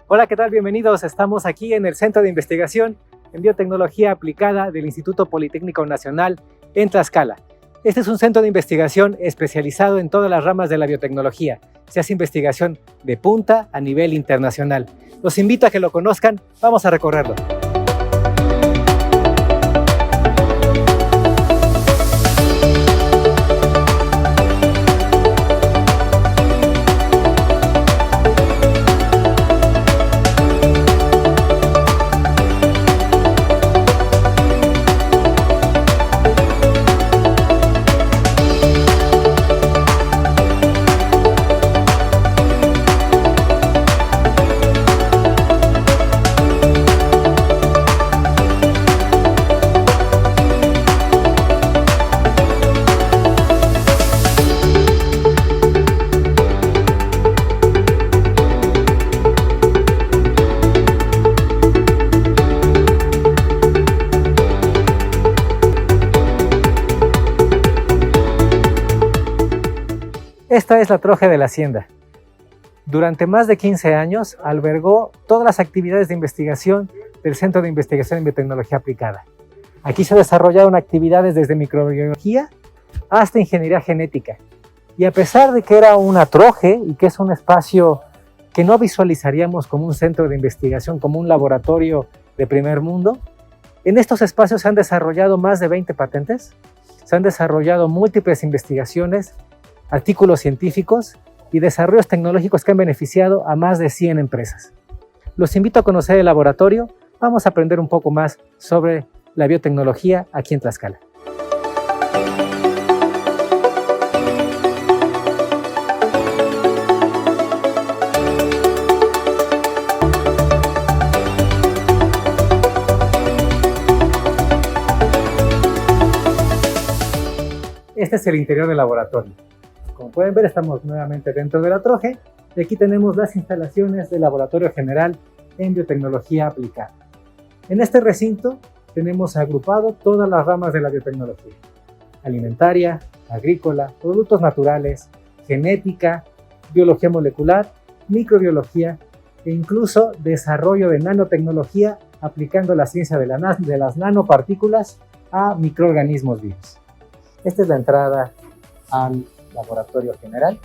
Hola, ¿qué tal? Bienvenidos. Estamos aquí en el Centro de Investigación en Biotecnología Aplicada del Instituto Politécnico Nacional en Tlaxcala. Este es un centro de investigación especializado en todas las ramas de la biotecnología. Se hace investigación de punta a nivel internacional. Los invito a que lo conozcan. Vamos a recorrerlo. Esta es la troje de la hacienda. Durante más de 15 años albergó todas las actividades de investigación del Centro de Investigación en Biotecnología Aplicada. Aquí se desarrollaron actividades desde microbiología hasta ingeniería genética. Y a pesar de que era una troje y que es un espacio que no visualizaríamos como un centro de investigación, como un laboratorio de primer mundo, en estos espacios se han desarrollado más de 20 patentes, se han desarrollado múltiples investigaciones, artículos científicos y desarrollos tecnológicos que han beneficiado a más de 100 empresas. Los invito a conocer el laboratorio. Vamos a aprender un poco más sobre la biotecnología aquí en Tlaxcala. Este es el interior del laboratorio. Como pueden ver, estamos nuevamente dentro de la troje y aquí tenemos las instalaciones del Laboratorio General en Biotecnología Aplicada. En este recinto tenemos agrupado todas las ramas de la biotecnología: alimentaria, agrícola, productos naturales, genética, biología molecular, microbiología e incluso desarrollo de nanotecnología aplicando la ciencia de las nanopartículas a microorganismos vivos. Esta es la entrada al Laboratorio General,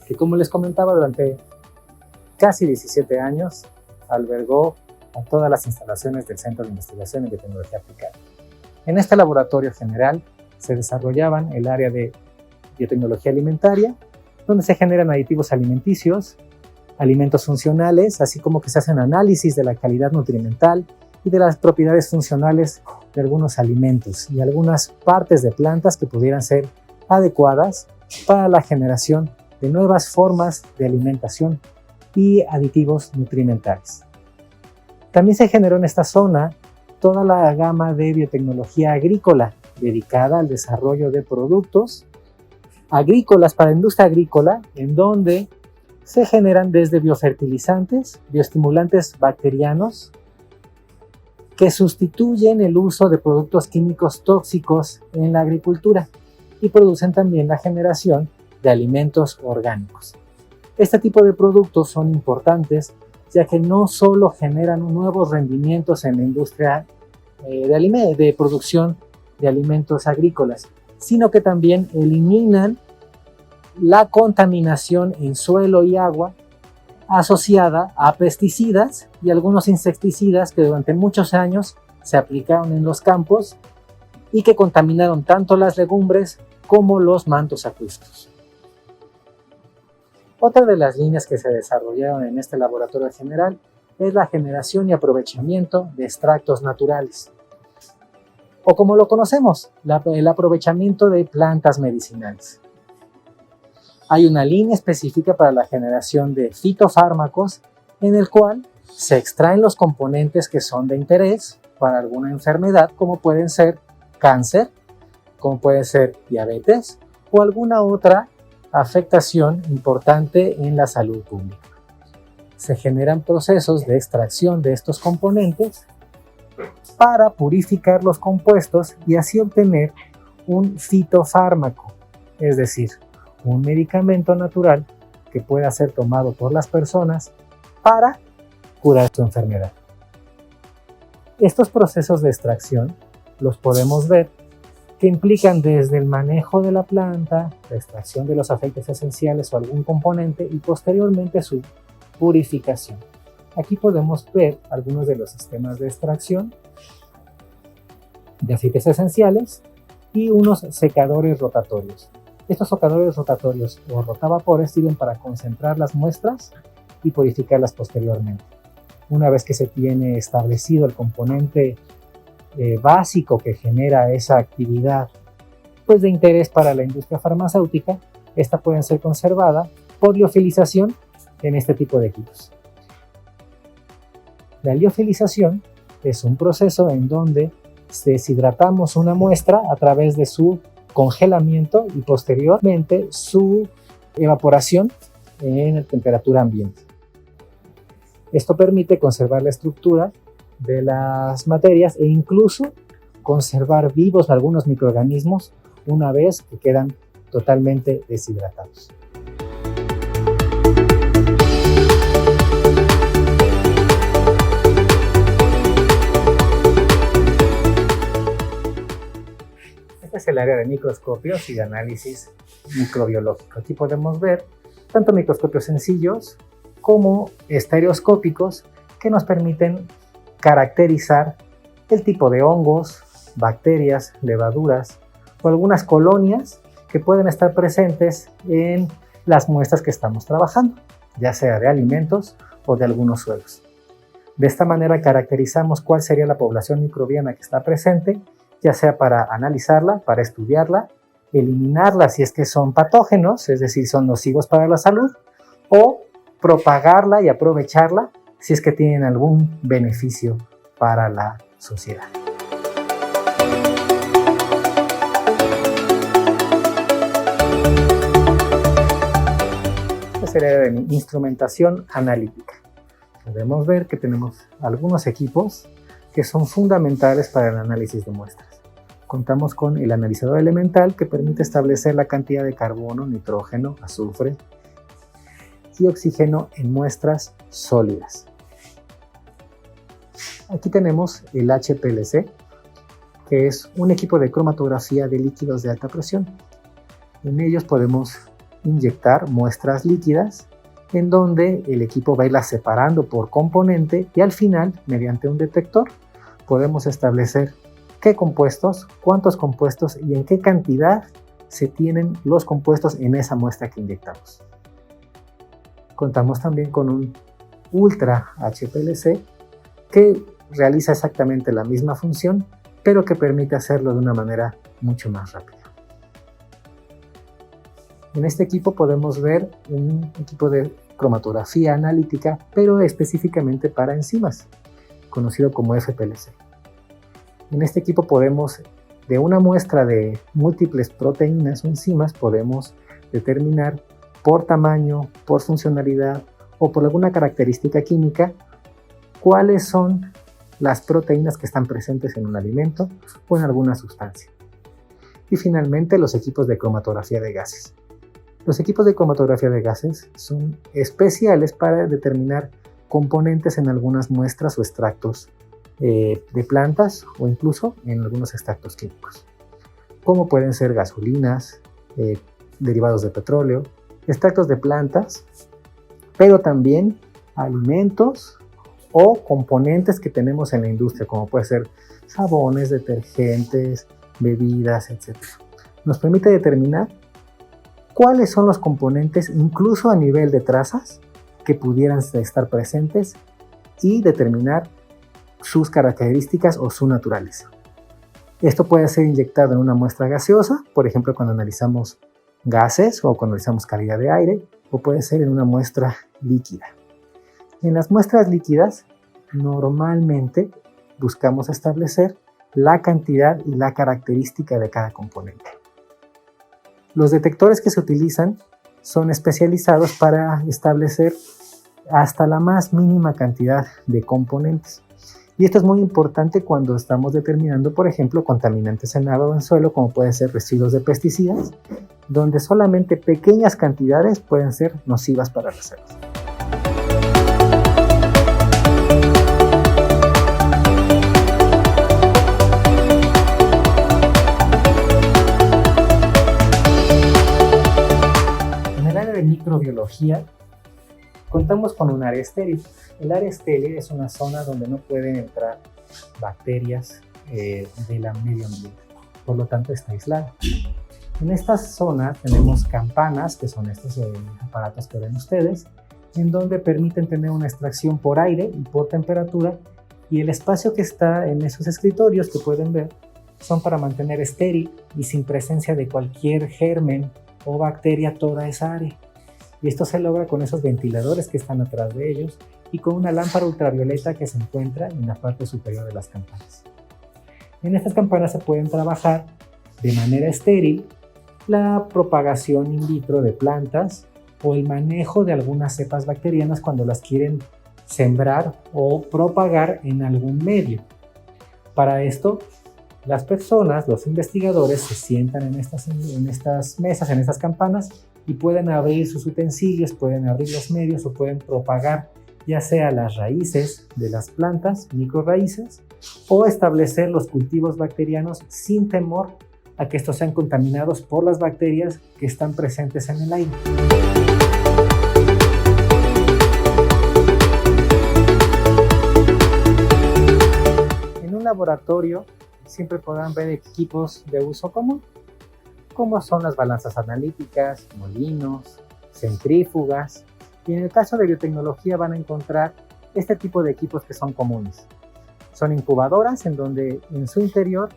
que, como les comentaba, durante casi 17 años albergó a todas las instalaciones del Centro de Investigación en Biotecnología Aplicada. En este Laboratorio General se desarrollaban el área de biotecnología alimentaria, donde se generan aditivos alimenticios, alimentos funcionales, así como que se hacen análisis de la calidad nutrimental y de las propiedades funcionales de algunos alimentos y algunas partes de plantas que pudieran ser adecuadas para la generación de nuevas formas de alimentación y aditivos nutrimentales. También se generó en esta zona toda la gama de biotecnología agrícola dedicada al desarrollo de productos agrícolas para la industria agrícola, en donde se generan desde biofertilizantes, bioestimulantes bacterianos, que sustituyen el uso de productos químicos tóxicos en la agricultura y producen también la generación de alimentos orgánicos. Este tipo de productos son importantes ya que no solo generan nuevos rendimientos en la industria de producción de alimentos agrícolas, sino que también eliminan la contaminación en suelo y agua asociada a pesticidas y algunos insecticidas que durante muchos años se aplicaron en los campos y que contaminaron tanto las legumbres como los mantos acuíferos. Otra de las líneas que se desarrollaron en este laboratorio general es la generación y aprovechamiento de extractos naturales, o como lo conocemos, el aprovechamiento de plantas medicinales. Hay una línea específica para la generación de fitofármacos en el cual se extraen los componentes que son de interés para alguna enfermedad, como pueden ser cáncer, como puede ser diabetes o alguna otra afectación importante en la salud pública. Se generan procesos de extracción de estos componentes para purificar los compuestos y así obtener un fitofármaco, es decir, un medicamento natural que pueda ser tomado por las personas para curar su enfermedad. Estos procesos de extracción los podemos ver que implican desde el manejo de la planta, la extracción de los aceites esenciales o algún componente y posteriormente su purificación. Aquí podemos ver algunos de los sistemas de extracción de aceites esenciales y unos secadores rotatorios. Estos secadores rotatorios o rotavapores sirven para concentrar las muestras y purificarlas posteriormente. Una vez que se tiene establecido el componente básico que genera esa actividad pues de interés para la industria farmacéutica, esta puede ser conservada por liofilización en este tipo de equipos. La liofilización es un proceso en donde deshidratamos una muestra a través de su congelamiento y posteriormente su evaporación en temperatura ambiente. Esto permite conservar la estructura de las materias e incluso conservar vivos algunos microorganismos una vez que quedan totalmente deshidratados. Este es el área de microscopios y de análisis microbiológico. Aquí podemos ver tanto microscopios sencillos como estereoscópicos que nos permiten caracterizar el tipo de hongos, bacterias, levaduras o algunas colonias que pueden estar presentes en las muestras que estamos trabajando, ya sea de alimentos o de algunos suelos. De esta manera caracterizamos cuál sería la población microbiana que está presente, ya sea para analizarla, para estudiarla, eliminarla si es que son patógenos, es decir, son nocivos para la salud, o propagarla y aprovecharla si es que tienen algún beneficio para la sociedad. Esta es el área de instrumentación analítica. Podemos ver que tenemos algunos equipos que son fundamentales para el análisis de muestras. Contamos con el analizador elemental que permite establecer la cantidad de carbono, nitrógeno, azufre y oxígeno en muestras sólidas. Aquí tenemos el HPLC, que es un equipo de cromatografía de líquidos de alta presión. En ellos podemos inyectar muestras líquidas en donde el equipo va a irlas separando por componente y al final, mediante un detector, podemos establecer qué compuestos, cuántos compuestos y en qué cantidad se tienen los compuestos en esa muestra que inyectamos. Contamos también con un Ultra HPLC que realiza exactamente la misma función, pero que permite hacerlo de una manera mucho más rápida. En este equipo podemos ver un equipo de cromatografía analítica, pero específicamente para enzimas, conocido como FPLC. En este equipo podemos, de una muestra de múltiples proteínas o enzimas, podemos determinar por tamaño, por funcionalidad o por alguna característica química cuáles son las proteínas que están presentes en un alimento o en alguna sustancia. Y finalmente los equipos de cromatografía de gases. Los equipos de cromatografía de gases son especiales para determinar componentes en algunas muestras o extractos de plantas o incluso en algunos extractos químicos, como pueden ser gasolinas, derivados de petróleo, extractos de plantas, pero también alimentos o componentes que tenemos en la industria, como puede ser jabones, detergentes, bebidas, etc. Nos permite determinar cuáles son los componentes, incluso a nivel de trazas, que pudieran estar presentes y determinar sus características o su naturaleza. Esto puede ser inyectado en una muestra gaseosa, por ejemplo cuando analizamos gases o cuando analizamos calidad de aire, o puede ser en una muestra líquida. En las muestras líquidas, normalmente buscamos establecer la cantidad y la característica de cada componente. Los detectores que se utilizan son especializados para establecer hasta la más mínima cantidad de componentes. Y esto es muy importante cuando estamos determinando, por ejemplo, contaminantes en agua o en suelo, como pueden ser residuos de pesticidas, donde solamente pequeñas cantidades pueden ser nocivas para la salud. En el área de microbiología, contamos con un área estéril. El área estéril es una zona donde no pueden entrar bacterias del medio ambiente, por lo tanto está aislada. En esta zona tenemos campanas, que son estos aparatos que ven ustedes, en donde permiten tener una extracción por aire y por temperatura, y el espacio que está en esos escritorios que pueden ver son para mantener estéril y sin presencia de cualquier germen o bacteria toda esa área. Y esto se logra con esos ventiladores que están atrás de ellos y con una lámpara ultravioleta que se encuentra en la parte superior de las campanas. En estas campanas se pueden trabajar de manera estéril la propagación in vitro de plantas o el manejo de algunas cepas bacterianas cuando las quieren sembrar o propagar en algún medio. Para esto, las personas, los investigadores, se sientan en estas mesas, en estas campanas, y pueden abrir sus utensilios, pueden abrir los medios o pueden propagar ya sea las raíces de las plantas, microraíces, o establecer los cultivos bacterianos sin temor a que estos sean contaminados por las bacterias que están presentes en el aire. En un laboratorio siempre podrán ver equipos de uso común, como son las balanzas analíticas, molinos, centrífugas, y en el caso de biotecnología van a encontrar este tipo de equipos que son comunes. Son incubadoras en donde en su interior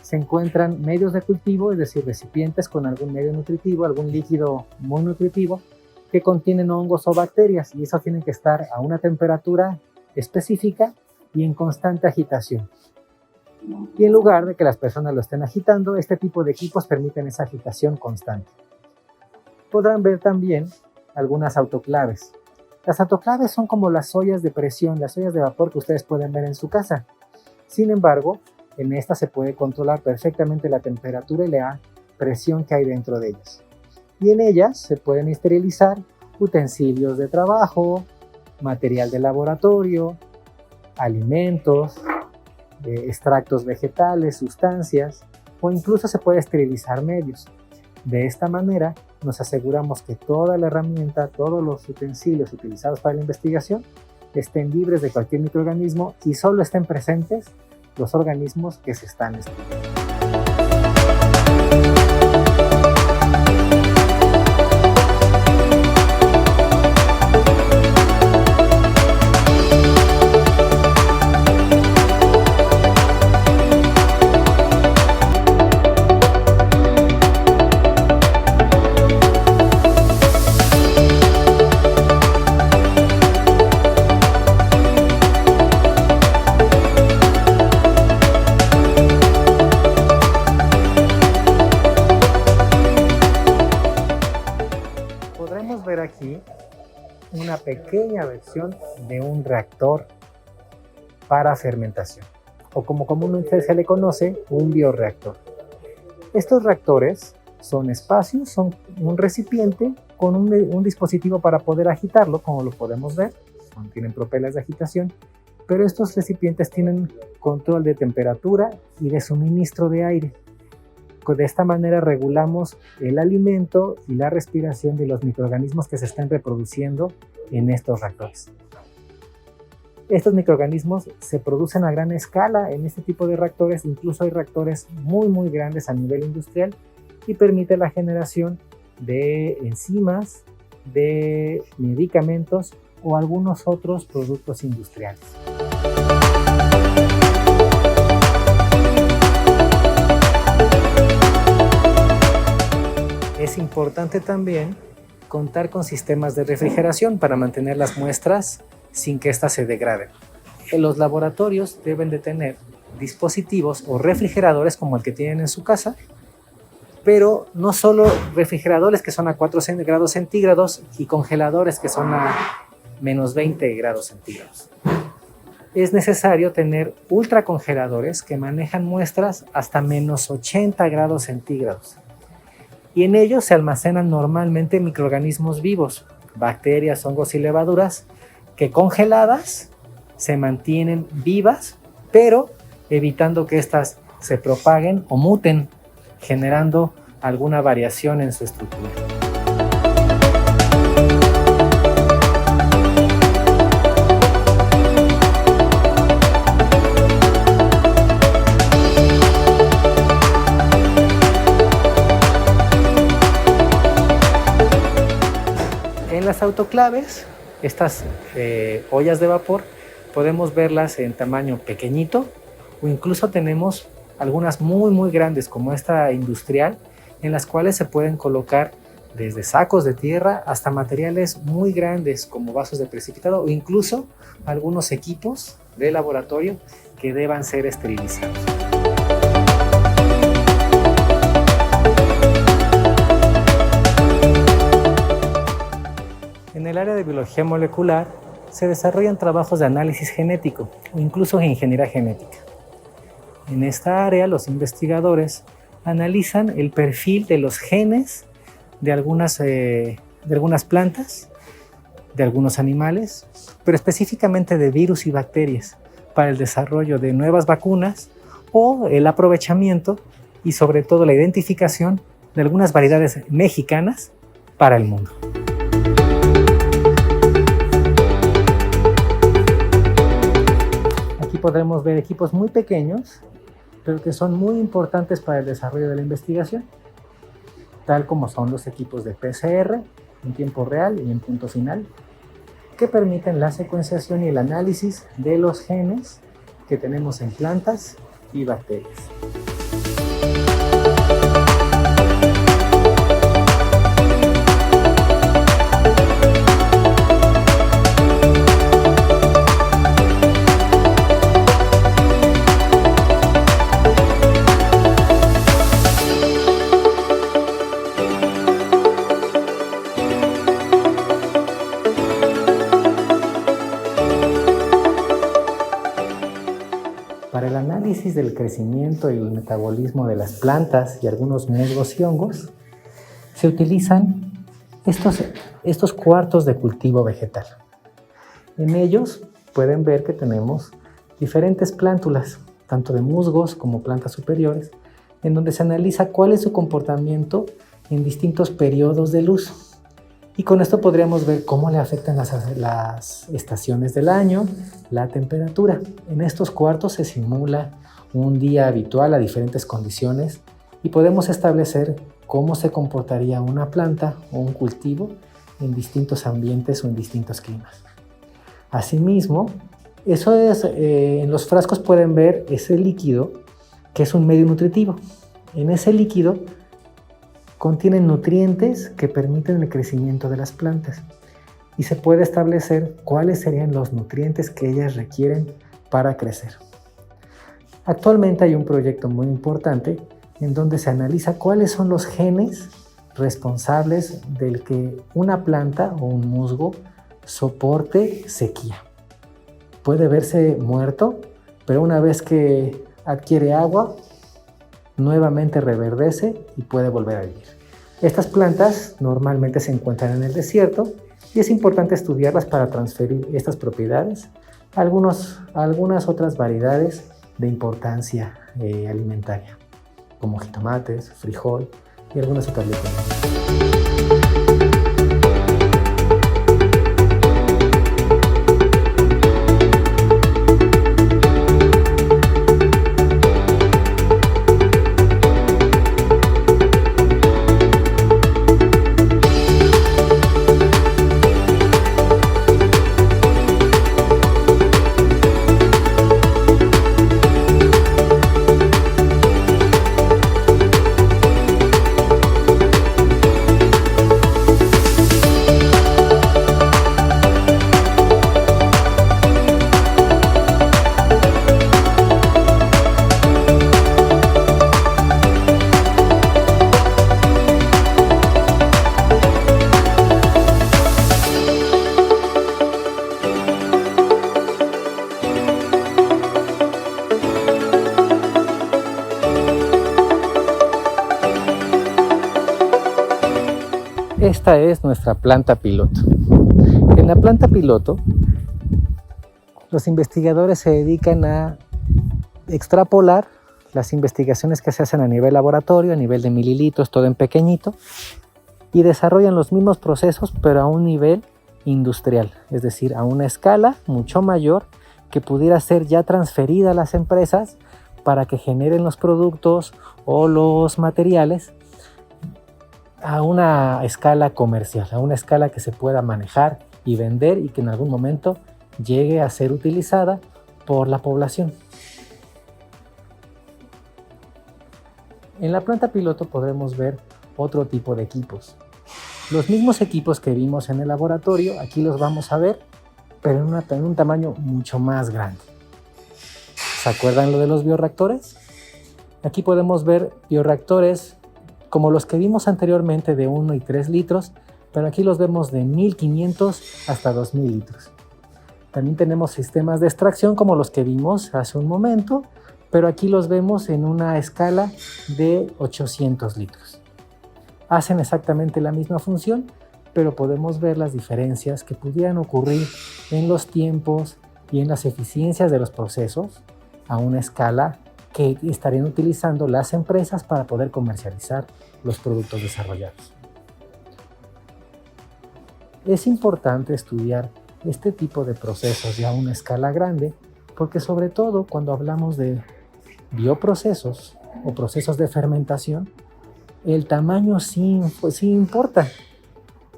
se encuentran medios de cultivo, es decir, recipientes con algún medio nutritivo, algún líquido muy nutritivo, que contienen hongos o bacterias, y esos tienen que estar a una temperatura específica y en constante agitación. Y en lugar de que las personas lo estén agitando, este tipo de equipos permiten esa agitación constante. Podrán ver también algunas autoclaves. Las autoclaves son como las ollas de presión, las ollas de vapor que ustedes pueden ver en su casa. Sin embargo, en esta se puede controlar perfectamente la temperatura y la presión que hay dentro de ellas. Y en ellas se pueden esterilizar utensilios de trabajo, material de laboratorio, alimentos, extractos vegetales, sustancias, o incluso se puede esterilizar medios. De esta manera nos aseguramos que toda la herramienta, todos los utensilios utilizados para la investigación estén libres de cualquier microorganismo y solo estén presentes los organismos que se están estudiando. Podremos ver aquí una pequeña versión de un reactor para fermentación, o como comúnmente se le conoce, un bioreactor. Estos reactores son espacios, son un recipiente con un dispositivo para poder agitarlo, como lo podemos ver, tienen propelas de agitación, pero estos recipientes tienen control de temperatura y de suministro de aire. De esta manera regulamos el alimento y la respiración de los microorganismos que se están reproduciendo en estos reactores. Estos microorganismos se producen a gran escala en este tipo de reactores, incluso hay reactores muy grandes a nivel industrial, y permite la generación de enzimas, de medicamentos o algunos otros productos industriales. Es importante también contar con sistemas de refrigeración para mantener las muestras sin que éstas se degraden. Los laboratorios deben de tener dispositivos o refrigeradores como el que tienen en su casa, pero no solo refrigeradores que son a 4 grados centígrados y congeladores que son a menos 20 grados centígrados. Es necesario tener ultracongeladores que manejan muestras hasta menos 80 grados centígrados. Y en ellos se almacenan normalmente microorganismos vivos, bacterias, hongos y levaduras, que congeladas se mantienen vivas, pero evitando que éstas se propaguen o muten, generando alguna variación en su estructura. En las autoclaves, estas ollas de vapor, podemos verlas en tamaño pequeñito o incluso tenemos algunas muy grandes como esta industrial, en las cuales se pueden colocar desde sacos de tierra hasta materiales muy grandes como vasos de precipitado o incluso algunos equipos de laboratorio que deban ser esterilizados. En el área de biología molecular se desarrollan trabajos de análisis genético o incluso ingeniería genética. En esta área los investigadores analizan el perfil de los genes de algunas plantas, de algunos animales, pero específicamente de virus y bacterias para el desarrollo de nuevas vacunas o el aprovechamiento y sobre todo la identificación de algunas variedades mexicanas para el mundo. Podremos ver equipos muy pequeños, pero que son muy importantes para el desarrollo de la investigación, tal como son los equipos de PCR en tiempo real y en punto final, que permiten la secuenciación y el análisis de los genes que tenemos en plantas y bacterias. Para el análisis del crecimiento y el metabolismo de las plantas y algunos musgos y hongos, se utilizan estos cuartos de cultivo vegetal. En ellos pueden ver que tenemos diferentes plántulas, tanto de musgos como plantas superiores, en donde se analiza cuál es su comportamiento en distintos periodos de luz. Y con esto podríamos ver cómo le afectan las estaciones del año, la temperatura. En estos cuartos se simula un día habitual a diferentes condiciones y podemos establecer cómo se comportaría una planta o un cultivo en distintos ambientes o en distintos climas. Asimismo, en los frascos pueden ver ese líquido que es un medio nutritivo. En ese líquido contienen nutrientes que permiten el crecimiento de las plantas y se puede establecer cuáles serían los nutrientes que ellas requieren para crecer. Actualmente hay un proyecto muy importante en donde se analiza cuáles son los genes responsables del que una planta o un musgo soporte sequía. Puede verse muerto, pero una vez que adquiere agua, nuevamente reverdece y puede volver a vivir. Estas plantas normalmente se encuentran en el desierto y es importante estudiarlas para transferir estas propiedades a algunas otras variedades de importancia alimentaria, como jitomates, frijol y algunas otras legumbres. Esta es nuestra planta piloto. En la planta piloto, los investigadores se dedican a extrapolar las investigaciones que se hacen a nivel laboratorio, a nivel de mililitros, todo en pequeñito, y desarrollan los mismos procesos, pero a un nivel industrial, es decir, a una escala mucho mayor que pudiera ser ya transferida a las empresas para que generen los productos o los materiales a una escala comercial, a una escala que se pueda manejar y vender y que en algún momento llegue a ser utilizada por la población. En la planta piloto podremos ver otro tipo de equipos. Los mismos equipos que vimos en el laboratorio, aquí los vamos a ver, pero en un tamaño mucho más grande. ¿Se acuerdan lo de los bioreactores? Aquí podemos ver bioreactores como los que vimos anteriormente de 1 y 3 litros, pero aquí los vemos de 1500 hasta 2000 litros. También tenemos sistemas de extracción como los que vimos hace un momento, pero aquí los vemos en una escala de 800 litros. Hacen exactamente la misma función, pero podemos ver las diferencias que pudieran ocurrir en los tiempos y en las eficiencias de los procesos a una escala que estarían utilizando las empresas para poder comercializar los productos desarrollados. Es importante estudiar este tipo de procesos ya a una escala grande, porque sobre todo cuando hablamos de bioprocesos o procesos de fermentación, el tamaño sí importa,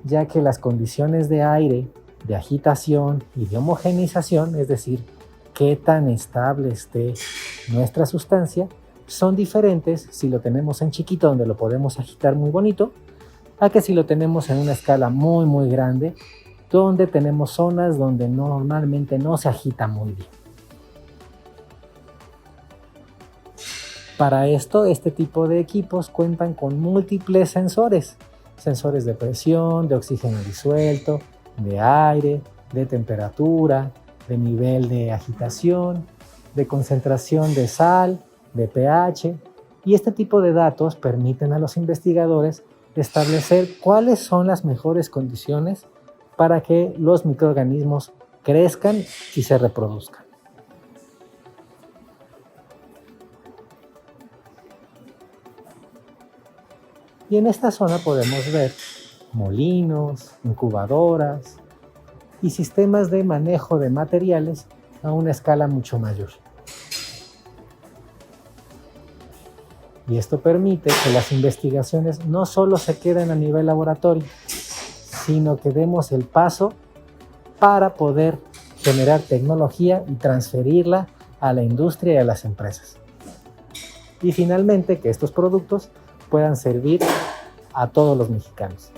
ya que las condiciones de aire, de agitación y de homogeneización, es decir, qué tan estable esté nuestra sustancia, son diferentes si lo tenemos en chiquito, donde lo podemos agitar muy bonito, a que si lo tenemos en una escala muy grande, donde tenemos zonas donde normalmente no se agita muy bien. Para esto, este tipo de equipos cuentan con múltiples sensores de presión, de oxígeno disuelto, de aire, de temperatura, de nivel de agitación, de concentración de sal, de pH, y este tipo de datos permiten a los investigadores establecer cuáles son las mejores condiciones para que los microorganismos crezcan y se reproduzcan. Y en esta zona podemos ver molinos, incubadoras y sistemas de manejo de materiales a una escala mucho mayor. Y esto permite que las investigaciones no solo se queden a nivel laboratorio, sino que demos el paso para poder generar tecnología y transferirla a la industria y a las empresas. Y finalmente que estos productos puedan servir a todos los mexicanos.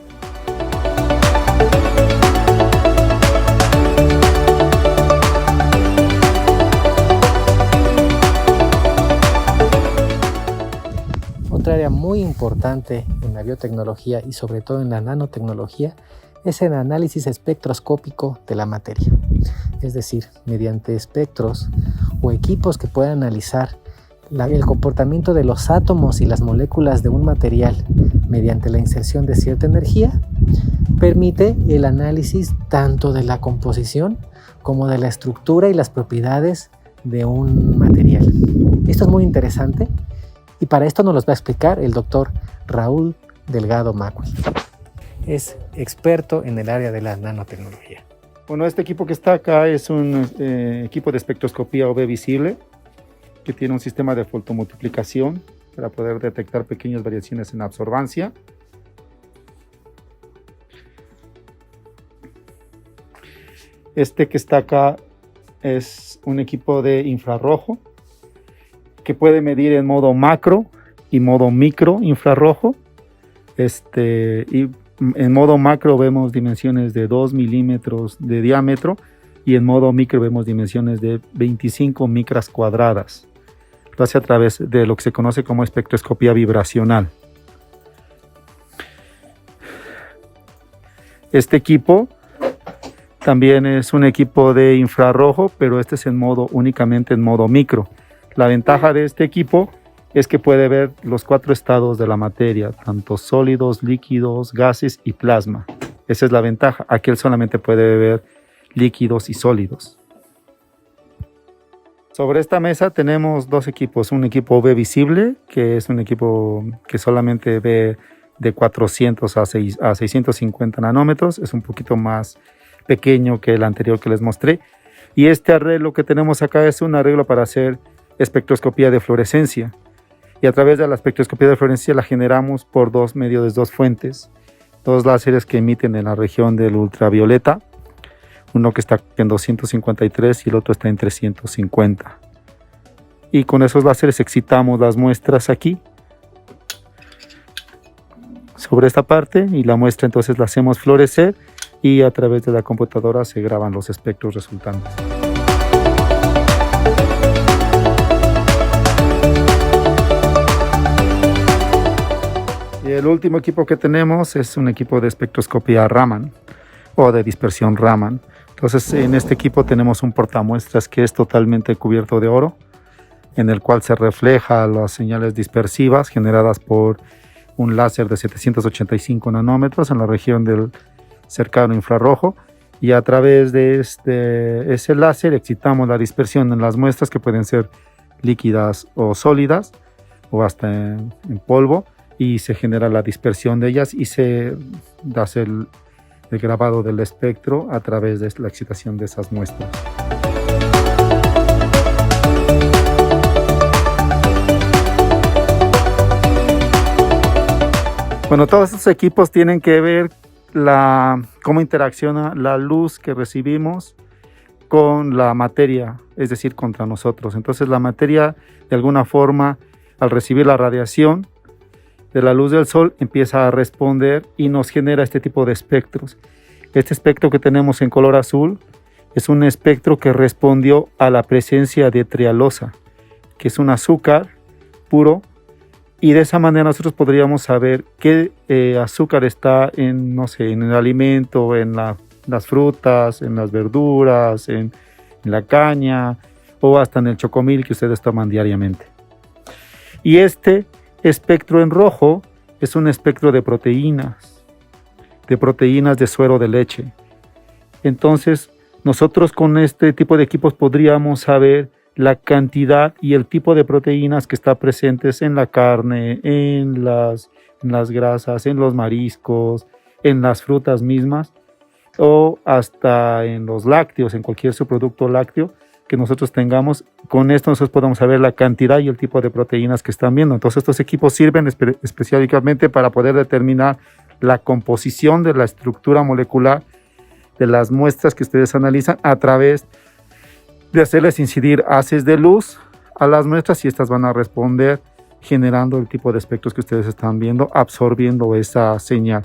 Otra área muy importante en la biotecnología y sobre todo en la nanotecnología es el análisis espectroscópico de la materia. Es decir, mediante espectros o equipos que puedan analizar el comportamiento de los átomos y las moléculas de un material mediante la inserción de cierta energía, permite el análisis tanto de la composición como de la estructura y las propiedades de un material. Esto es muy interesante y para esto nos los va a explicar el doctor Raúl Delgado Macui. Es experto en el área de la nanotecnología. Bueno, este equipo que está acá es un equipo de espectroscopía UV visible que tiene un sistema de fotomultiplicación para poder detectar pequeñas variaciones en absorbancia. Este que está acá es un equipo de infrarrojo que puede medir en modo macro y modo micro infrarrojo. Y en modo macro vemos dimensiones de 2 milímetros de diámetro y en modo micro vemos dimensiones de 25 micras cuadradas. Lo hace a través de lo que se conoce como espectroscopía vibracional. Este equipo también es un equipo de infrarrojo, pero este es únicamente en modo micro. La ventaja de este equipo es que puede ver los 4 estados de la materia, tanto sólidos, líquidos, gases y plasma. Esa es la ventaja. Aquí él solamente puede ver líquidos y sólidos. Sobre esta mesa tenemos 2 equipos. Un equipo V visible, que es un equipo que solamente ve de 400 a 650 nanómetros. Es un poquito más pequeño que el anterior que les mostré. Y este arreglo que tenemos acá es un arreglo para hacer espectroscopía de fluorescencia. Y a través de la espectroscopía de fluorescencia la generamos por medio de 2 fuentes. 2 láseres que emiten en la región del ultravioleta. Uno que está en 253 y el otro está en 350. Y con esos láseres excitamos las muestras aquí, sobre esta parte, y la muestra entonces la hacemos florecer y a través de la computadora se graban los espectros resultantes. Y el último equipo que tenemos es un equipo de espectroscopía Raman o de dispersión Raman. Entonces en este equipo tenemos un portamuestras que es totalmente cubierto de oro, en el cual se refleja las señales dispersivas generadas por un láser de 785 nanómetros en la región del cercano infrarrojo, y a través de ese láser excitamos la dispersión en las muestras que pueden ser líquidas o sólidas o hasta en polvo, y se genera la dispersión de ellas y se hace el grabado del espectro a través de la excitación de esas muestras. Bueno, todos estos equipos tienen que ver cómo interacciona la luz que recibimos con la materia, es decir, contra nosotros. Entonces la materia, de alguna forma, al recibir la radiación de la luz del sol, empieza a responder y nos genera este tipo de espectros. Este espectro que tenemos en color azul es un espectro que respondió a la presencia de trialosa, que es un azúcar puro, y de esa manera nosotros podríamos saber qué azúcar está en, no sé, en el alimento, en las frutas, en las verduras, en la caña o hasta en el chocomil que ustedes toman diariamente. Y este espectro en rojo es un espectro de proteínas de suero de leche. Entonces nosotros con este tipo de equipos podríamos saber la cantidad y el tipo de proteínas que está presentes en la carne, en las grasas, en los mariscos, en las frutas mismas o hasta en los lácteos, en cualquier subproducto lácteo que nosotros tengamos. Con esto nosotros podemos saber la cantidad y el tipo de proteínas que están viendo. Entonces estos equipos sirven específicamente para poder determinar la composición de la estructura molecular de las muestras que ustedes analizan a través de hacerles incidir haces de luz a las muestras, y estas van a responder generando el tipo de espectros que ustedes están viendo, absorbiendo esa señal.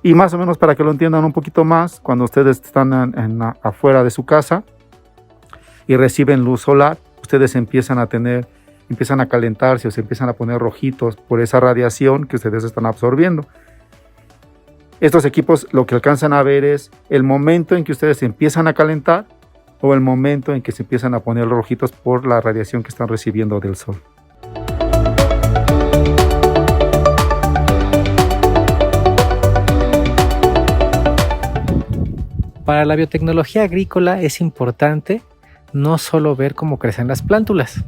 Y más o menos para que lo entiendan un poquito más, cuando ustedes están afuera de su casa y reciben luz solar, ustedes empiezan a calentarse o se empiezan a poner rojitos por esa radiación que ustedes están absorbiendo. Estos equipos lo que alcanzan a ver es el momento en que ustedes se empiezan a calentar o el momento en que se empiezan a poner rojitos por la radiación que están recibiendo del sol. Para la biotecnología agrícola es importante no solo ver cómo crecen las plántulas,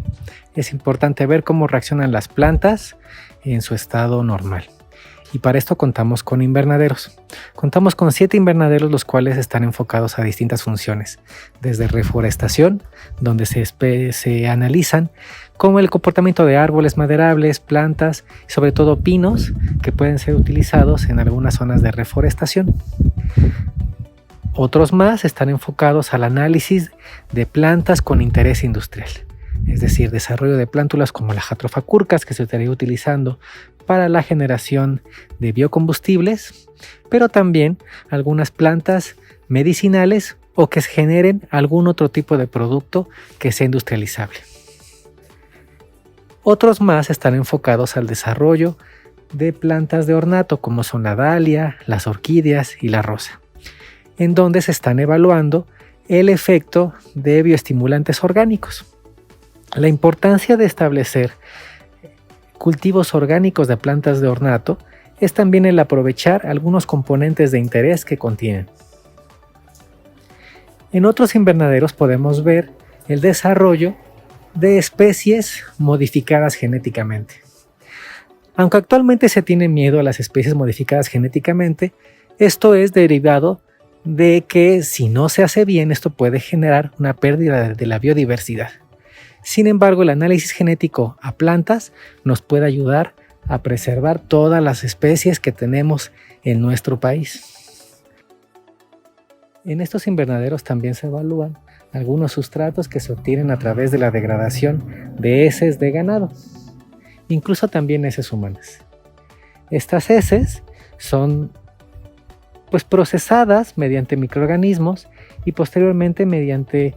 es importante ver cómo reaccionan las plantas en su estado normal. Y para esto contamos con invernaderos. Contamos con 7 invernaderos, los cuales están enfocados a distintas funciones, desde reforestación, donde se analizan cómo el comportamiento de árboles maderables, plantas y sobre todo pinos que pueden ser utilizados en algunas zonas de reforestación. Otros más están enfocados al análisis de plantas con interés industrial, es decir, desarrollo de plántulas como la Jatropha curcas, que se estaría utilizando para la generación de biocombustibles, pero también algunas plantas medicinales o que generen algún otro tipo de producto que sea industrializable. Otros más están enfocados al desarrollo de plantas de ornato como son la dalia, las orquídeas y la rosa, en donde se están evaluando el efecto de bioestimulantes orgánicos. La importancia de establecer cultivos orgánicos de plantas de ornato es también el aprovechar algunos componentes de interés que contienen. En otros invernaderos podemos ver el desarrollo de especies modificadas genéticamente. Aunque actualmente se tiene miedo a las especies modificadas genéticamente, esto es derivado de que si no se hace bien, esto puede generar una pérdida de la biodiversidad. Sin embargo, el análisis genético a plantas nos puede ayudar a preservar todas las especies que tenemos en nuestro país. En estos invernaderos también se evalúan algunos sustratos que se obtienen a través de la degradación de heces de ganado, incluso también heces humanas. Estas heces son procesadas mediante microorganismos y posteriormente mediante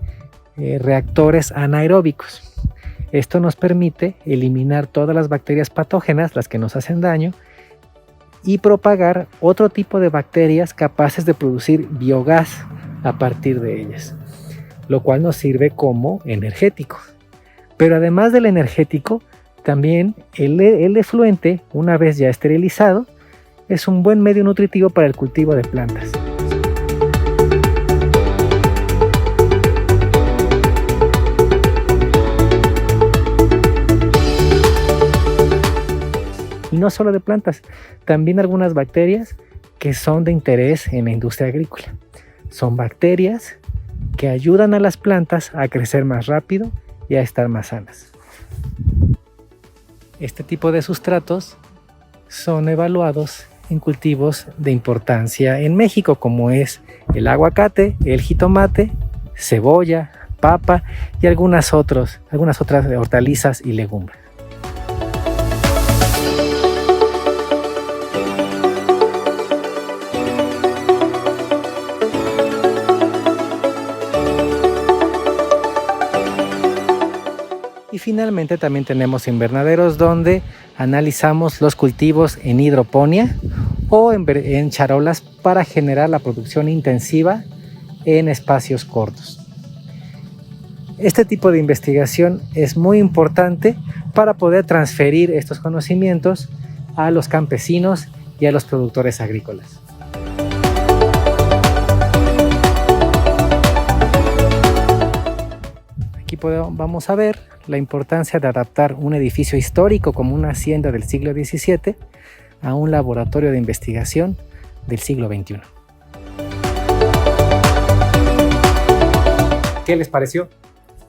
reactores anaeróbicos. Esto nos permite eliminar todas las bacterias patógenas, las que nos hacen daño, y propagar otro tipo de bacterias capaces de producir biogás a partir de ellas, lo cual nos sirve como energético. Pero además del energético, también el efluente, una vez ya esterilizado, es un buen medio nutritivo para el cultivo de plantas. Y no solo de plantas, también algunas bacterias que son de interés en la industria agrícola. Son bacterias que ayudan a las plantas a crecer más rápido y a estar más sanas. Este tipo de sustratos son evaluados en cultivos de importancia en México, como es el aguacate, el jitomate, cebolla, papa y algunas otras hortalizas y legumbres. Y finalmente también tenemos invernaderos donde analizamos los cultivos en hidroponía o en charolas para generar la producción intensiva en espacios cortos. Este tipo de investigación es muy importante para poder transferir estos conocimientos a los campesinos y a los productores agrícolas. Aquí vamos a ver la importancia de adaptar un edificio histórico como una hacienda del siglo XVII a un laboratorio de investigación del siglo XXI. ¿Qué les pareció?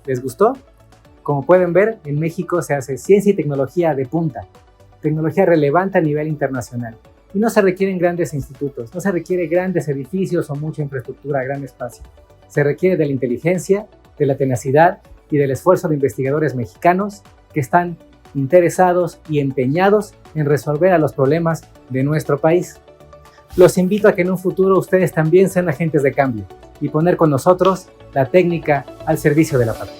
¿Les gustó? Como pueden ver, en México se hace ciencia y tecnología de punta, tecnología relevante a nivel internacional. Y no se requieren grandes institutos, no se requiere grandes edificios o mucha infraestructura, gran espacio. Se requiere de la inteligencia, de la tenacidad y del esfuerzo de investigadores mexicanos que están interesados y empeñados en resolver a los problemas de nuestro país. Los invito a que en un futuro ustedes también sean agentes de cambio y poner con nosotros la técnica al servicio de la patria.